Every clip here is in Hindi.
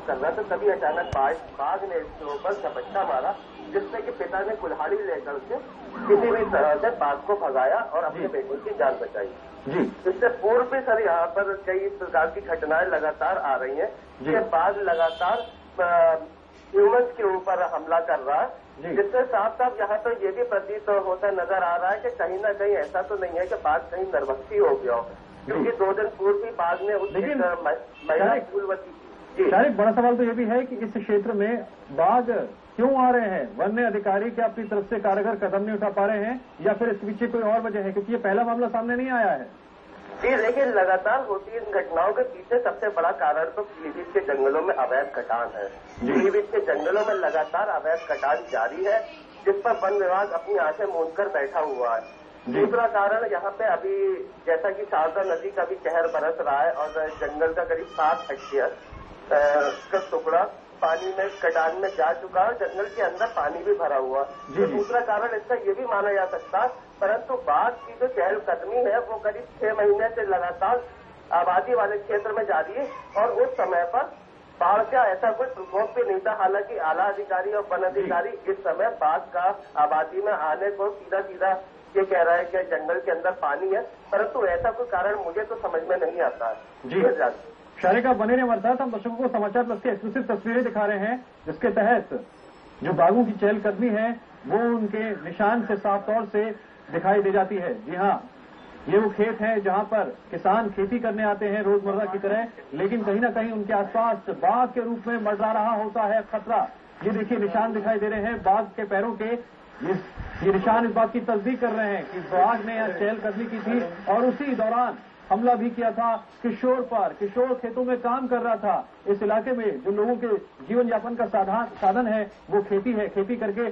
कर रहा था, तभी अचानक बाघ ने इसके ऊपर झपट्टा मारा, जिससे कि पिता ने कुल्हाड़ी लेकर के किसी भी तरह से बाघ को भगाया और अपने बेटे की जान बचाई। जी, इससे पूर्व भी सर यहाँ पर कई प्रकार की घटनाएं लगातार आ रही हैं कि बाघ लगातार ह्यूमन्स के ऊपर हमला कर रहा है, जिससे साफ साफ यहाँ तो ये भी प्रतीत होता नजर आ रहा है कि कहीं ना कहीं ऐसा तो नहीं है कि बाघ कहीं नरभक्षी हो गया हो, क्योंकि 2 दिन पूर्व भी बाघ ने उस महिला फूलवती की। शायद बड़ा सवाल तो ये भी है कि इस क्षेत्र में बाघ क्यों आ रहे हैं? वन्य अधिकारी क्या अपनी तरफ से कारगर कदम नहीं उठा पा रहे हैं, या फिर इसके पीछे कोई और वजह है? क्योंकि ये पहला मामला सामने नहीं आया है। जी, लेकिन लगातार होती इन घटनाओं के पीछे सबसे बड़ा कारण तो पीलीभीत के जंगलों में अवैध कटान है। पीलीभीत के जंगलों में लगातार अवैध कटान जारी है, जिस पर वन विभाग अपनी आंखें मूंद कर बैठा हुआ है। दूसरा कारण यहाँ पे अभी जैसा कि शारदा नदी का भी कहर बरस रहा है और जंगल का करीब 7 हेक्टेयर का टुकड़ा पानी में कटान में जा चुका है, जंगल के अंदर पानी भी भरा हुआ। दूसरा कारण इसका ये भी माना जा सकता है, परंतु बाघ की जो चहलकदमी है वो करीब 6 महीने से लगातार आबादी वाले क्षेत्र में जारी है, और उस समय पर बाघ का ऐसा कोई प्रकोप भी नहीं था। हालांकि आला अधिकारी और वन अधिकारी इस समय बाघ का आबादी में आने को सीधा सीधा ये कह रहा है कि जंगल के अंदर पानी है, परंतु ऐसा कोई कारण मुझे तो समझ में नहीं आता है। जी, शारिका बने रहे हमारे साथ। हम दर्शकों को समाचार प्लस की एक्सक्लूसिव तस्वीरें दिखा रहे हैं, जिसके तहत जो बाघों की चहलकदमी है वो उनके निशान से साफ तौर से दिखाई दे जाती है। जी हाँ, ये वो खेत है जहां पर किसान खेती करने आते हैं रोजमर्रा की तरह, लेकिन कहीं ना कहीं उनके आसपास बाघ के रूप में मंडरा रहा होता है खतरा। ये देखिए निशान दिखाई दे रहे हैं बाघ के पैरों के। ये निशान इस बात की तस्दीक कर रहे हैं कि बाघ ने यहाँ चहलकदमी की थी और उसी दौरान हमला भी किया था किशोर पर। किशोर खेतों में काम कर रहा था। इस इलाके में जो लोगों के जीवन यापन का साधन है वो खेती है। खेती करके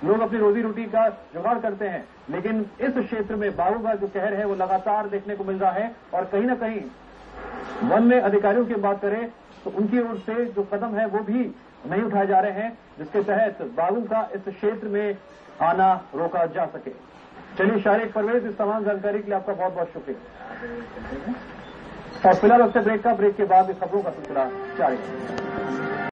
लोग अपनी रोजी रोटी का जुगाड़ करते हैं, लेकिन इस क्षेत्र में बाघों का जो कहर है वो लगातार देखने को मिल रहा है। और कहीं ना कहीं वन्य अधिकारियों की बात करें तो उनकी ओर से जो कदम है वो भी नहीं उठाए जा रहे हैं, जिसके तहत बाघों का इस क्षेत्र में आना रोका जा सके। चलिए शारिक परवेज, इस तमाम जानकारी के लिए आपका बहुत बहुत शुक्रिया। और फिलहाल वक्त ब्रेक के बाद इस खबरों का सिलसिला जारी है।